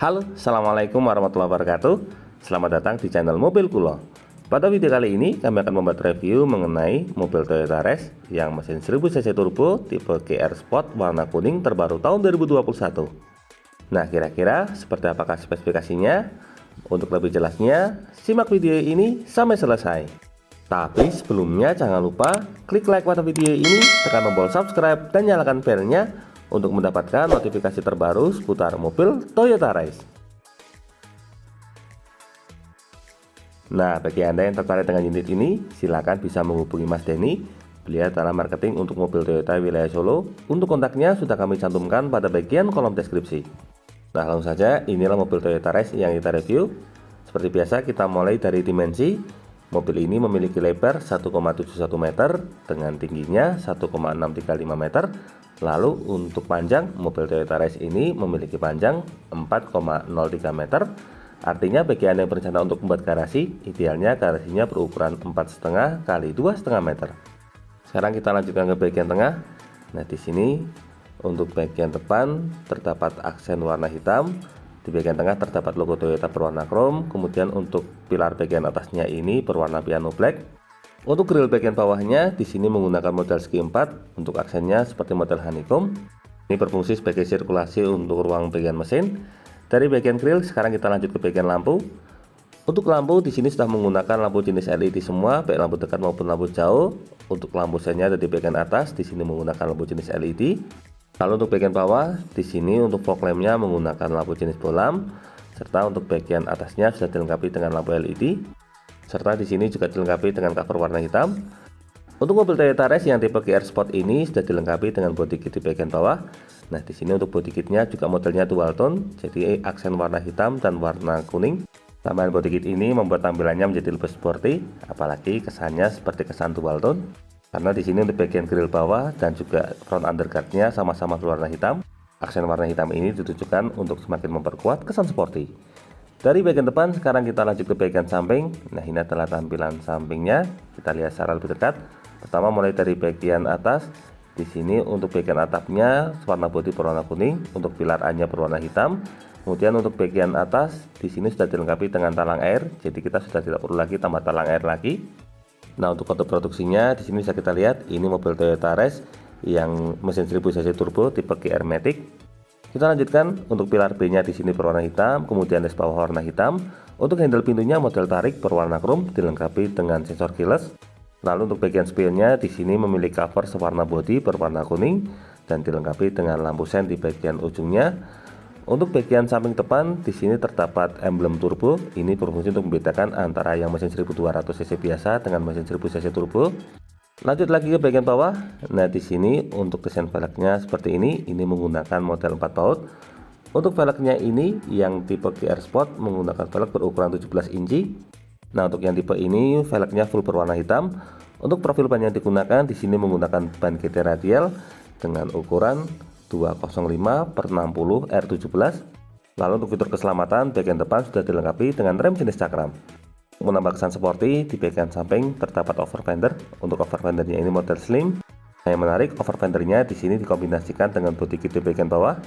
Halo, Assalamualaikum warahmatullahi wabarakatuh. Selamat datang di channel Mobil Kulo. Pada video kali ini kami akan membuat review mengenai mobil Toyota Race yang mesin 1000 cc turbo tipe GR Sport warna kuning terbaru tahun 2021. Nah, kira-kira seperti apakah spesifikasinya? Untuk lebih jelasnya, simak video ini sampai selesai. Tapi sebelumnya jangan lupa klik like pada video ini, tekan tombol subscribe dan nyalakan belnya untuk mendapatkan notifikasi terbaru seputar mobil Toyota Race. Nah, bagi Anda yang tertarik dengan unit ini, silakan bisa menghubungi Mas Denny. Beliau adalah marketing untuk mobil Toyota wilayah Solo. Untuk kontaknya sudah kami cantumkan pada bagian kolom deskripsi. Nah, langsung saja, inilah mobil Toyota Race yang kita review. Seperti biasa, kita mulai dari dimensi. Mobil ini memiliki lebar 1,71 meter dengan tingginya 1,635 meter. Lalu untuk panjang, mobil Toyota Race ini memiliki panjang 4,03 meter. Artinya bagi Anda yang berencana untuk membuat garasi, idealnya garasinya berukuran 4,5 kali 2,5 meter. Sekarang kita lanjutkan ke bagian tengah. Nah, di sini untuk bagian depan terdapat aksen warna hitam. Di bagian tengah terdapat logo Toyota berwarna chrome. Kemudian untuk pilar bagian atasnya ini berwarna piano black. Untuk grill bagian bawahnya di sini menggunakan model segi 4. Untuk aksennya seperti model honeycomb. Ini berfungsi sebagai sirkulasi untuk ruang bagian mesin. Dari bagian grill sekarang kita lanjut ke bagian lampu. Untuk lampu di sini sudah menggunakan lampu jenis LED semua, baik lampu dekat maupun lampu jauh. Untuk lampu senya ada di bagian atas, di sini menggunakan lampu jenis LED. Lalu untuk bagian bawah di sini untuk fog lampnya menggunakan lampu jenis bolam, serta untuk bagian atasnya sudah dilengkapi dengan lampu LED. Serta di sini juga dilengkapi dengan cover warna hitam. Untuk mobil Toyota Race yang tipe GR Sport ini sudah dilengkapi dengan body kit di bagian bawah. Nah, di sini untuk body kitnya juga modelnya dual tone, jadi aksen warna hitam dan warna kuning. Tambahan body kit ini membuat tampilannya menjadi lebih sporty, apalagi kesannya seperti kesan dual tone. Karena di sini untuk bagian grill bawah dan juga front underguardnya sama-sama berwarna hitam. Aksen warna hitam ini ditujukan untuk semakin memperkuat kesan sporty. Dari bagian depan sekarang kita lanjut ke bagian samping. Nah, ini adalah tampilan sampingnya. Kita lihat secara lebih dekat. Pertama mulai dari bagian atas. Di sini untuk bagian atapnya warna bodi berwarna kuning, untuk pilar A-nya berwarna hitam. Kemudian untuk bagian atas di sini sudah dilengkapi dengan talang air. Jadi kita sudah tidak perlu lagi tambah talang air lagi. Nah, untuk kode produksinya di sini bisa kita lihat ini mobil Toyota Race yang mesin 1000 cc turbo tipe GR Matic. Kita lanjutkan untuk pilar B-nya di sini berwarna hitam, kemudian les bawah warna hitam. Untuk handle pintunya model tarik berwarna chrome dilengkapi dengan sensor keyless. Lalu untuk bagian spionnya di sini memiliki cover sewarna bodi berwarna kuning dan dilengkapi dengan lampu sen di bagian ujungnya. Untuk bagian samping depan di sini terdapat emblem turbo. Ini berfungsi untuk membedakan antara yang mesin 1200 cc biasa dengan mesin 1000 cc turbo. Lanjut lagi ke bagian bawah. Nah, di sini untuk desain velgnya seperti ini. Ini menggunakan model 4 baut. Untuk velgnya ini yang tipe GR Sport menggunakan velg berukuran 17 inci. Nah, untuk yang tipe ini velgnya full berwarna hitam. Untuk profil ban yang digunakan di sini menggunakan ban GT radial dengan ukuran 205/60 R17. Lalu untuk fitur keselamatan bagian depan sudah dilengkapi dengan rem jenis cakram. Menambah kesan sporty di bagian samping terdapat over fender. Untuk over fendernya ini model slim. Yang menarik over fendernya di sini dikombinasikan dengan body kit di bagian bawah.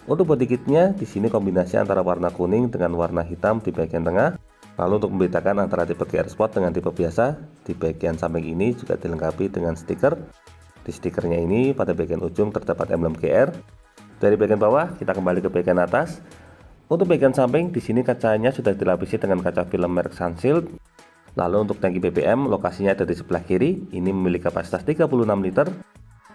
Untuk body kitnya di sini kombinasi antara warna kuning dengan warna hitam di bagian tengah. Lalu untuk membedakan antara tipe GR Sport dengan tipe biasa, di bagian samping ini juga dilengkapi dengan stiker. Di stikernya ini pada bagian ujung terdapat emblem GR. Dari bagian bawah kita kembali ke bagian atas. Untuk bagian samping di sini kacanya sudah dilapisi dengan kaca film merek Sunshield. Lalu untuk tangki BBM lokasinya ada di sebelah kiri. Ini memiliki kapasitas 36 liter.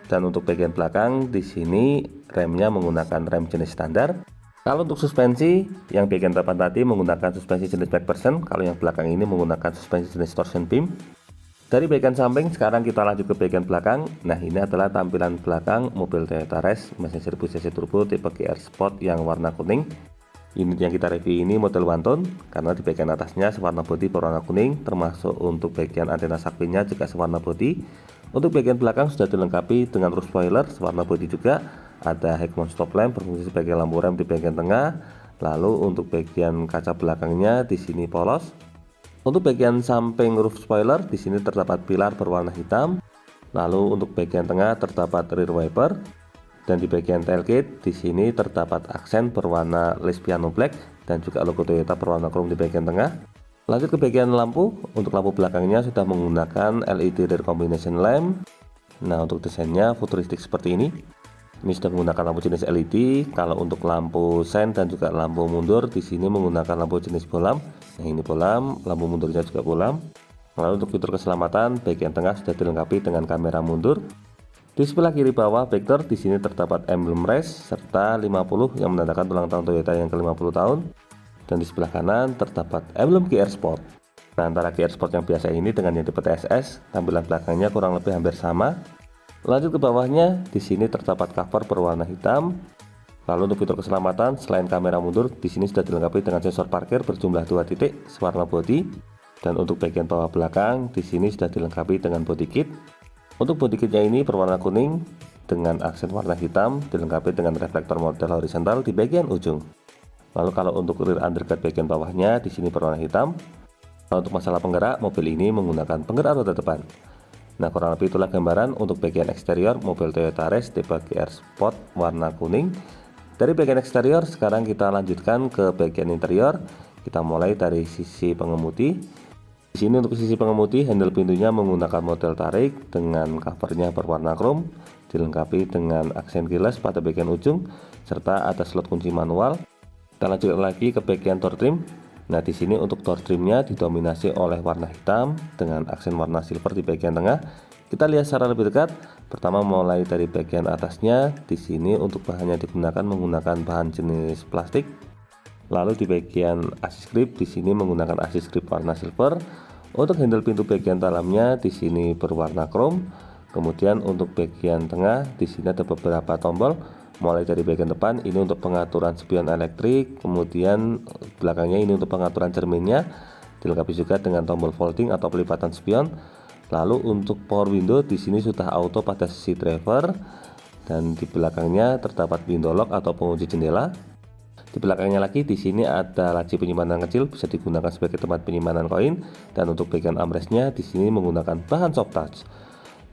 Dan untuk bagian belakang di sini remnya menggunakan rem jenis standar. Kalau untuk suspensi yang bagian depan tadi menggunakan suspensi jenis MacPherson, kalau yang belakang ini menggunakan suspensi jenis torsion beam. Dari bagian samping sekarang kita lanjut ke bagian belakang. Nah, ini adalah tampilan belakang mobil Toyota Race mesin 1000 cc turbo tipe GR Sport yang warna kuning. Unit yang kita review ini model one tone karena di bagian atasnya sewarna bodi berwarna kuning, termasuk untuk bagian antena saktinya juga sewarna bodi. Untuk bagian belakang sudah dilengkapi dengan roof spoiler sewarna bodi juga. Ada head mount stop lamp berfungsi sebagai lampu rem di bagian tengah. Lalu untuk bagian kaca belakangnya di sini polos. Untuk bagian samping roof spoiler di sini terdapat pilar berwarna hitam. Lalu untuk bagian tengah terdapat rear wiper. Dan di bagian tailgate di sini terdapat aksen berwarna list piano black dan juga logo Toyota berwarna chrome di bagian tengah. Lanjut ke bagian lampu. Untuk lampu belakangnya sudah menggunakan LED rear combination lamp. Nah, untuk desainnya futuristik seperti ini. Ini sudah menggunakan lampu jenis LED. Kalau untuk lampu sen dan juga lampu mundur di sini menggunakan lampu jenis bolam. Nah, ini bolam, lampu mundurnya juga bolam. Lalu untuk fitur keselamatan, bagian tengah sudah dilengkapi dengan kamera mundur. Di sebelah kiri bawah vektor di sini terdapat emblem race serta 50 yang menandakan ulang tahun Toyota yang ke-50 tahun. Dan di sebelah kanan terdapat emblem GR Sport. Nah, antara GR Sport yang biasa ini dengan yang tipe TSS, tampilan belakangnya kurang lebih hampir sama. Lanjut ke bawahnya, di sini terdapat cover berwarna hitam. Lalu untuk fitur keselamatan, selain kamera mundur, di sini sudah dilengkapi dengan sensor parkir berjumlah 2 titik sewarna body. Dan untuk bagian bawah belakang, di sini sudah dilengkapi dengan body kit. Untuk body kitnya ini berwarna kuning dengan aksen warna hitam, dilengkapi dengan reflektor model horizontal di bagian ujung. Lalu kalau untuk rear undercut bagian bawahnya di sini berwarna hitam. Lalu untuk masalah penggerak, mobil ini menggunakan penggerak roda depan. Nah, kurang lebih itulah gambaran untuk bagian eksterior mobil Toyota Race tipe GR Sport warna kuning. Dari bagian eksterior, sekarang kita lanjutkan ke bagian interior. Kita mulai dari sisi pengemudi. Di sini untuk sisi pengemudi, handle pintunya menggunakan model tarik dengan covernya berwarna chrome, dilengkapi dengan aksen keyless pada bagian ujung serta ada slot kunci manual. Kita lanjutkan lagi ke bagian door trim. Nah, di sini untuk door trimnya didominasi oleh warna hitam dengan aksen warna silver di bagian tengah. Kita lihat secara lebih dekat. Pertama mulai dari bagian atasnya, di sini untuk bahannya digunakan menggunakan bahan jenis plastik. Lalu di bagian assist grip di sini menggunakan assist grip warna silver. Untuk handle pintu bagian dalamnya di sini berwarna chrome. Kemudian untuk bagian tengah di sini ada beberapa tombol. Mulai dari bagian depan ini untuk pengaturan spion elektrik, kemudian belakangnya ini untuk pengaturan cerminnya, dilengkapi juga dengan tombol folding atau pelipatan spion. Lalu untuk power window di sini sudah auto pada sisi driver dan di belakangnya terdapat window lock atau pengunci jendela. Di belakangnya lagi di sini ada laci penyimpanan kecil bisa digunakan sebagai tempat penyimpanan koin dan untuk bagian armrestnya di sini menggunakan bahan soft touch.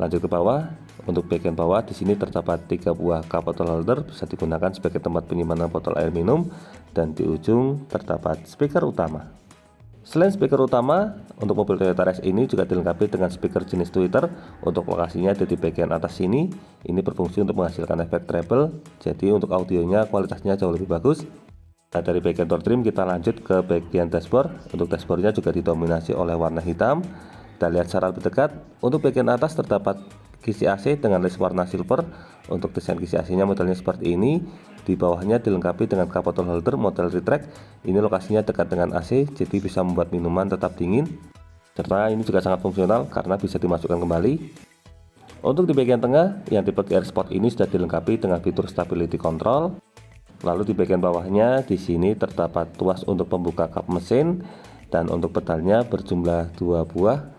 Lanjut ke bawah, untuk bagian bawah di sini terdapat 3 buah cup bottle holder bisa digunakan sebagai tempat penyimpanan botol air minum dan di ujung terdapat speaker utama. Selain speaker utama, untuk mobil Toyota Race ini juga dilengkapi dengan speaker jenis tweeter. Untuk lokasinya ada di bagian atas sini. Ini berfungsi untuk menghasilkan efek treble, jadi untuk audionya kualitasnya jauh lebih bagus. Nah, dari bagian door trim kita lanjut ke bagian dashboard. Untuk dashboardnya juga didominasi oleh warna hitam. Kita lihat secara lebih dekat. Untuk bagian atas terdapat kisi AC dengan list warna silver. Untuk desain kisi AC-nya modelnya seperti ini. Di bawahnya dilengkapi dengan cup bottle holder model retract. Ini lokasinya dekat dengan AC, jadi bisa membuat minuman tetap dingin. Serta ini juga sangat fungsional karena bisa dimasukkan kembali. Untuk di bagian tengah, yang tipe GR Sport ini sudah dilengkapi dengan fitur stability control. Lalu di bagian bawahnya di sini terdapat tuas untuk pembuka kap mesin dan untuk pedalnya berjumlah 2 buah.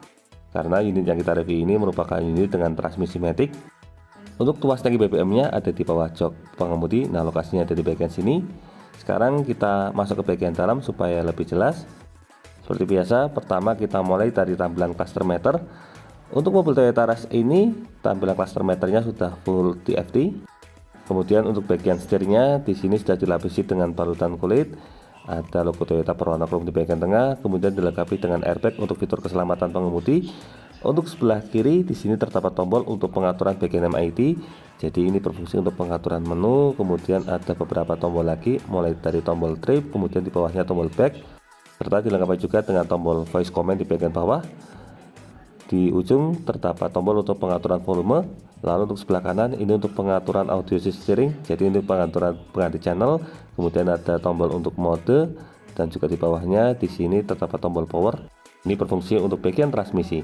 Karena unit yang kita review ini merupakan unit dengan transmisi matic. Untuk tuas tangki BBM-nya ada di bawah jok pengemudi. Nah, lokasinya ada di bagian sini. Sekarang kita masuk ke bagian dalam supaya lebih jelas. Seperti biasa, pertama kita mulai dari tampilan cluster meter. Untuk mobil Toyota Rush ini, tampilan cluster meternya sudah full TFT. Kemudian untuk bagian setirnya di sini sudah dilapisi dengan balutan kulit. Ada logo Toyota berwarna chrome di bagian tengah, kemudian dilengkapi dengan airbag untuk fitur keselamatan pengemudi. Untuk sebelah kiri di sini terdapat tombol untuk pengaturan bagian MID. Jadi ini berfungsi untuk pengaturan menu. Kemudian ada beberapa tombol lagi, mulai dari tombol trip, kemudian di bawahnya tombol back, serta dilengkapi juga dengan tombol voice command di bagian bawah. Di ujung terdapat tombol untuk pengaturan volume. Lalu untuk sebelah kanan ini untuk pengaturan audio steering. Jadi ini pengaturan pengganti channel. Kemudian ada tombol untuk mode dan juga di bawahnya di sini terdapat tombol power. Ini berfungsi untuk bagian transmisi.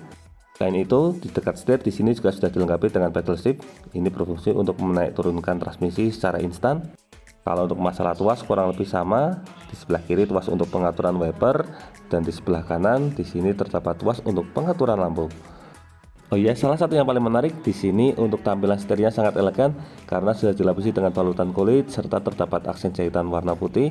Selain itu, di dekat setir di sini juga sudah dilengkapi dengan pedal shift. Ini berfungsi untuk menaik turunkan transmisi secara instan. Kalau untuk masalah tuas kurang lebih sama. Di sebelah kiri tuas untuk pengaturan wiper dan di sebelah kanan di sini terdapat tuas untuk pengaturan lampu. Oh iya, salah satu yang paling menarik di sini untuk tampilan setirnya sangat elegan karena sudah dilapisi dengan balutan kulit serta terdapat aksen jahitan warna putih.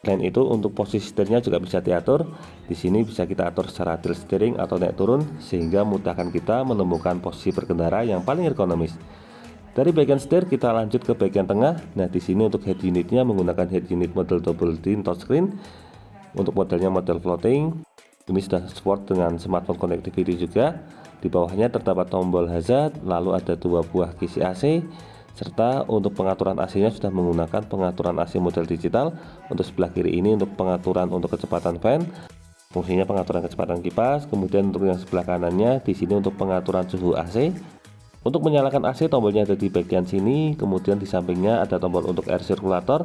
Selain itu, untuk posisi setirnya juga bisa diatur. Di sini bisa kita atur secara tilt steering atau naik turun sehingga memudahkan kita menemukan posisi berkendara yang paling ergonomis. Dari bagian setir kita lanjut ke bagian tengah. Nah, di sini untuk head unitnya menggunakan head unit model double din touchscreen. Untuk modelnya model floating. Ini sudah support dengan smartphone connectivity juga. Di bawahnya terdapat tombol hazard, lalu ada 2 buah kisi AC, serta untuk pengaturan AC-nya sudah menggunakan pengaturan AC model digital. Untuk sebelah kiri ini untuk pengaturan untuk kecepatan fan, fungsinya pengaturan kecepatan kipas. Kemudian untuk yang sebelah kanannya di sini untuk pengaturan suhu AC. Untuk menyalakan AC tombolnya ada di bagian sini, kemudian di sampingnya ada tombol untuk air circulator,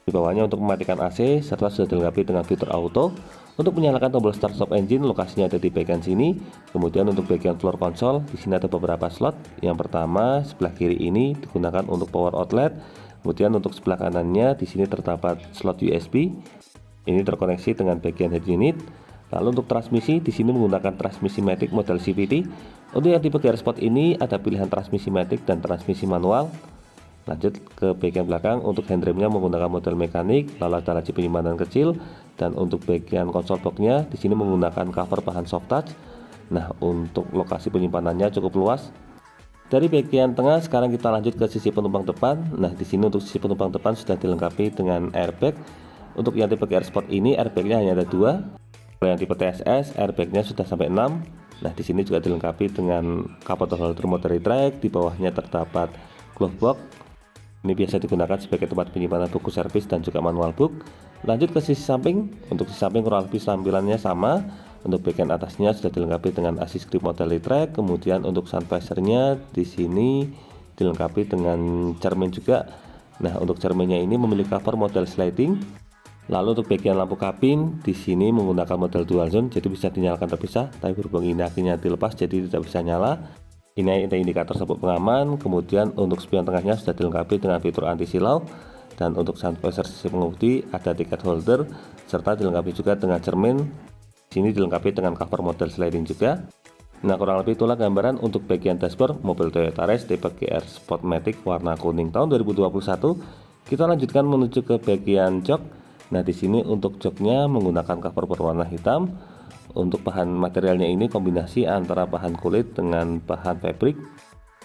di bawahnya untuk mematikan AC, serta sudah dilengkapi dengan fitur auto. Untuk menyalakan tombol start stop engine, lokasinya ada di bagian sini. Kemudian untuk bagian floor console, di sini ada beberapa slot. Yang pertama sebelah kiri ini digunakan untuk power outlet. Kemudian untuk sebelah kanannya di sini terdapat slot USB. Ini terkoneksi dengan bagian head unit. Lalu untuk transmisi di sini menggunakan transmisi matic model CVT. Untuk yang tipe gear sport ini ada pilihan transmisi matic dan transmisi manual. Lanjut ke bagian belakang, untuk handremnya menggunakan model mekanik, lalu ada laci penyimpanan kecil, dan untuk bagian konsol boxnya di sini menggunakan cover bahan soft touch. Nah, untuk lokasi penyimpanannya cukup luas. Dari bagian tengah sekarang kita lanjut ke sisi penumpang depan. Nah, di sini untuk sisi penumpang depan sudah dilengkapi dengan airbag. Untuk yang tipe gear sport ini airbagnya hanya ada 2. Kalau yang tipe TSS airbagnya sudah sampai 6. Nah, di sini juga dilengkapi dengan cup holder motor retract. Di bawahnya terdapat glove box. Ini biasa digunakan sebagai tempat penyimpanan buku servis dan juga manual book. Lanjut ke sisi samping. Untuk sisi samping kurang lebih tampilannya sama. Untuk bagian atasnya sudah dilengkapi dengan assist grip model retract. Kemudian untuk sun visornya di sini dilengkapi dengan cermin juga. Nah, untuk cerminnya ini memiliki cover model sliding. Lalu untuk bagian lampu kabin di sini menggunakan model dual zone, jadi bisa dinyalakan terpisah. Tapi berhubung ini akhirnya dilepas, jadi tidak bisa nyala. Ini indikator sabuk pengaman. Kemudian untuk spion tengahnya sudah dilengkapi dengan fitur anti silau. Dan untuk sun visor sisi pengemudi ada tiket holder, serta dilengkapi juga dengan cermin. Sini dilengkapi dengan cover model sliding juga. Nah, kurang lebih itulah gambaran untuk bagian dashboard mobil Toyota Race tipe GR Sportmatic warna kuning tahun 2021. Kita lanjutkan menuju ke bagian jok. Nah, di sini untuk joknya menggunakan cover berwarna hitam. Untuk bahan materialnya ini kombinasi antara bahan kulit dengan bahan fabric.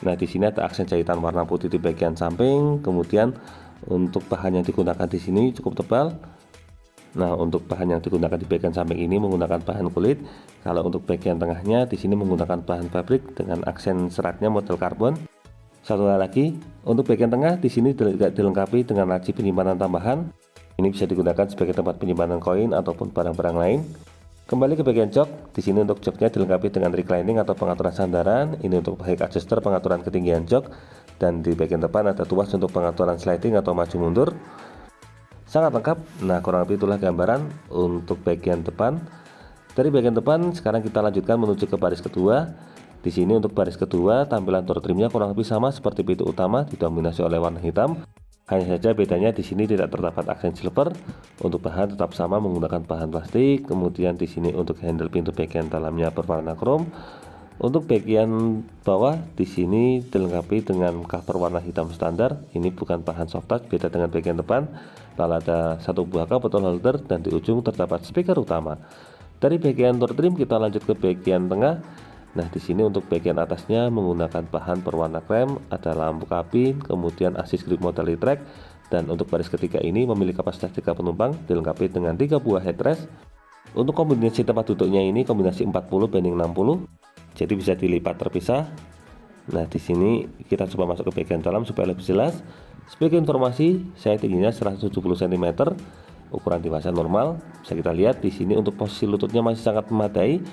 Nah, di sini ada aksen jahitan warna putih di bagian samping. Kemudian untuk bahan yang digunakan di sini cukup tebal. Nah, untuk bahan yang digunakan di bagian samping ini menggunakan bahan kulit. Kalau untuk bagian tengahnya di sini menggunakan bahan fabric dengan aksen seratnya model karbon. Satu hal lagi, untuk bagian tengah di sini dilengkapi dengan laci penyimpanan tambahan. Ini bisa digunakan sebagai tempat penyimpanan koin ataupun barang-barang lain. Kembali ke bagian jok, di sini untuk joknya dilengkapi dengan reclining atau pengaturan sandaran. Ini untuk height adjuster pengaturan ketinggian jok, dan di bagian depan ada tuas untuk pengaturan sliding atau maju mundur. Sangat lengkap. Nah, kurang lebih itulah gambaran untuk bagian depan. Dari bagian depan sekarang kita lanjutkan menuju ke baris kedua. Di sini untuk baris kedua tampilan door trimnya kurang lebih sama seperti pintu utama, didominasi oleh warna hitam. Hanya saja bedanya di sini tidak terdapat aksen silver. Untuk bahan tetap sama menggunakan bahan plastik. Kemudian di sini untuk handle pintu bagian dalamnya berwarna chrome. Untuk bagian bawah di sini dilengkapi dengan cover warna hitam standar. Ini bukan bahan soft touch, beda dengan bagian depan. Lalu ada satu buah cup holder dan di ujung terdapat speaker utama. Dari bagian door trim kita lanjut ke bagian tengah. Nah, di sini untuk bagian atasnya menggunakan bahan berwarna krem, ada lampu kabin, kemudian assist grip model retract, dan untuk baris ketiga ini memiliki kapasitas 3 penumpang, dilengkapi dengan 3 buah headrest. Untuk kombinasi tempat duduknya ini kombinasi 40/60, jadi bisa dilipat terpisah. Nah, di sini kita coba masuk ke bagian dalam supaya lebih jelas. Sebagai informasi, saya tingginya 170 cm, ukuran dewasa normal. Bisa kita lihat di sini untuk posisi lututnya masih sangat memadai.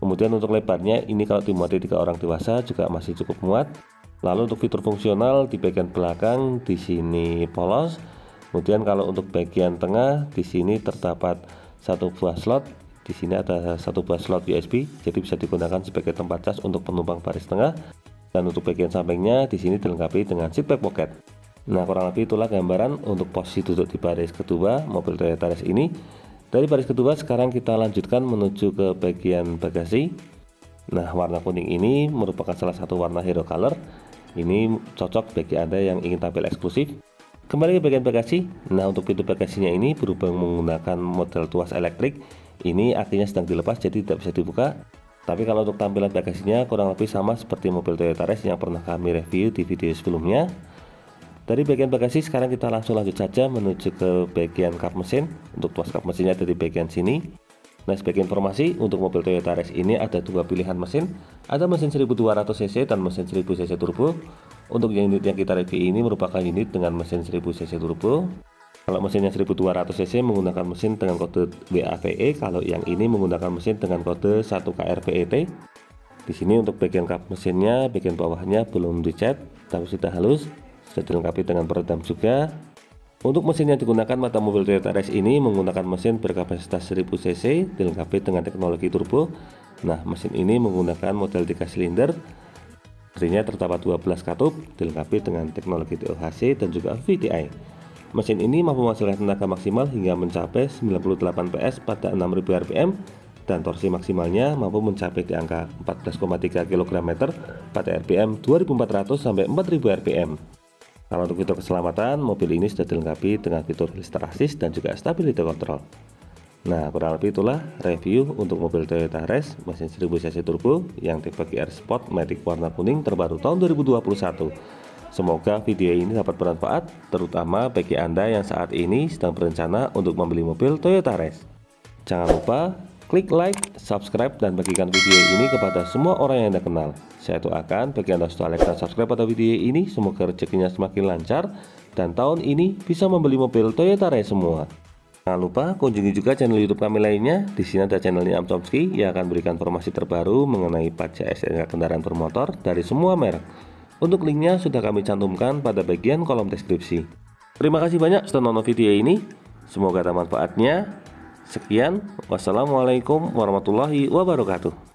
Kemudian untuk lebarnya ini kalau dimuati 3 orang dewasa juga masih cukup muat. Lalu untuk fitur fungsional di bagian belakang di sini polos. Kemudian kalau untuk bagian tengah di sini terdapat satu buah slot. Di sini ada satu buah slot USB, jadi bisa digunakan sebagai tempat cas untuk penumpang baris tengah. Dan untuk bagian sampingnya di sini dilengkapi dengan seat back pocket. Nah, kurang lebih itulah gambaran untuk posisi duduk di baris kedua mobil Toyota Race ini. Dari baris kedua sekarang kita lanjutkan menuju ke bagian bagasi. Nah, warna kuning ini merupakan salah satu warna hero color. Ini cocok bagi Anda yang ingin tampil eksklusif. Kembali ke bagian bagasi. Nah, untuk pintu bagasinya ini berhubung menggunakan model tuas elektrik. Ini artinya sedang dilepas jadi tidak bisa dibuka. Tapi kalau untuk tampilan bagasinya kurang lebih sama seperti mobil Toyota Rush yang pernah kami review di video sebelumnya. Dari bagian bagasi sekarang kita langsung lanjut saja menuju ke bagian kap mesin. Untuk tuas kap mesinnya ada di bagian sini. Nah, sebagai informasi untuk mobil Toyota Rush ini ada dua pilihan mesin. Ada mesin 1200 cc dan mesin 1000 cc turbo. Untuk unit yang kita review ini merupakan unit dengan mesin 1000 cc turbo. Kalau mesinnya 1200 cc menggunakan mesin dengan kode WAVE, kalau yang ini menggunakan mesin dengan kode 1KRVET. Di sini untuk bagian kap mesinnya, bagian bawahnya belum dicat, tapi sudah halus, sudah dilengkapi dengan peredam juga. Untuk mesin yang digunakan pada mobil Toyota Rush ini menggunakan mesin berkapasitas 1000 cc, dilengkapi dengan teknologi turbo. Nah, mesin ini menggunakan model 3 silinder, baterainya terdapat 12 katup, dilengkapi dengan teknologi TOHC dan juga VTI. Mesin ini mampu menghasilkan tenaga maksimal hingga mencapai 98 PS pada 6000 rpm dan torsi maksimalnya mampu mencapai di angka 14,3 kg/m pada rpm 2400 sampai 4000 rpm. Kalau untuk fitur keselamatan, mobil ini sudah dilengkapi dengan fitur Hill Assist dan juga Stability Control. Nah, kurang lebih itulah review untuk mobil Toyota Rush mesin 1000 cc turbo yang tipe GR Sport Matic warna kuning terbaru tahun 2021. Semoga video ini dapat bermanfaat, terutama bagi Anda yang saat ini sedang berencana untuk membeli mobil Toyota Rush. Jangan lupa klik like, subscribe, dan bagikan video ini kepada semua orang yang Anda kenal. Saya doakan bagi Anda sudah like dan subscribe pada video ini, semoga rezekinya semakin lancar dan tahun ini bisa membeli mobil Toyota Rush semua. Jangan lupa kunjungi juga channel YouTube kami lainnya. Di sini ada channelnya Am Chomsky yang akan berikan informasi terbaru mengenai pajak STNK kendaraan bermotor dari semua merek. Untuk linknya sudah kami cantumkan pada bagian kolom deskripsi. Terima kasih banyak sudah nonton video ini. Semoga ada manfaatnya. Sekian, wassalamualaikum warahmatullahi wabarakatuh.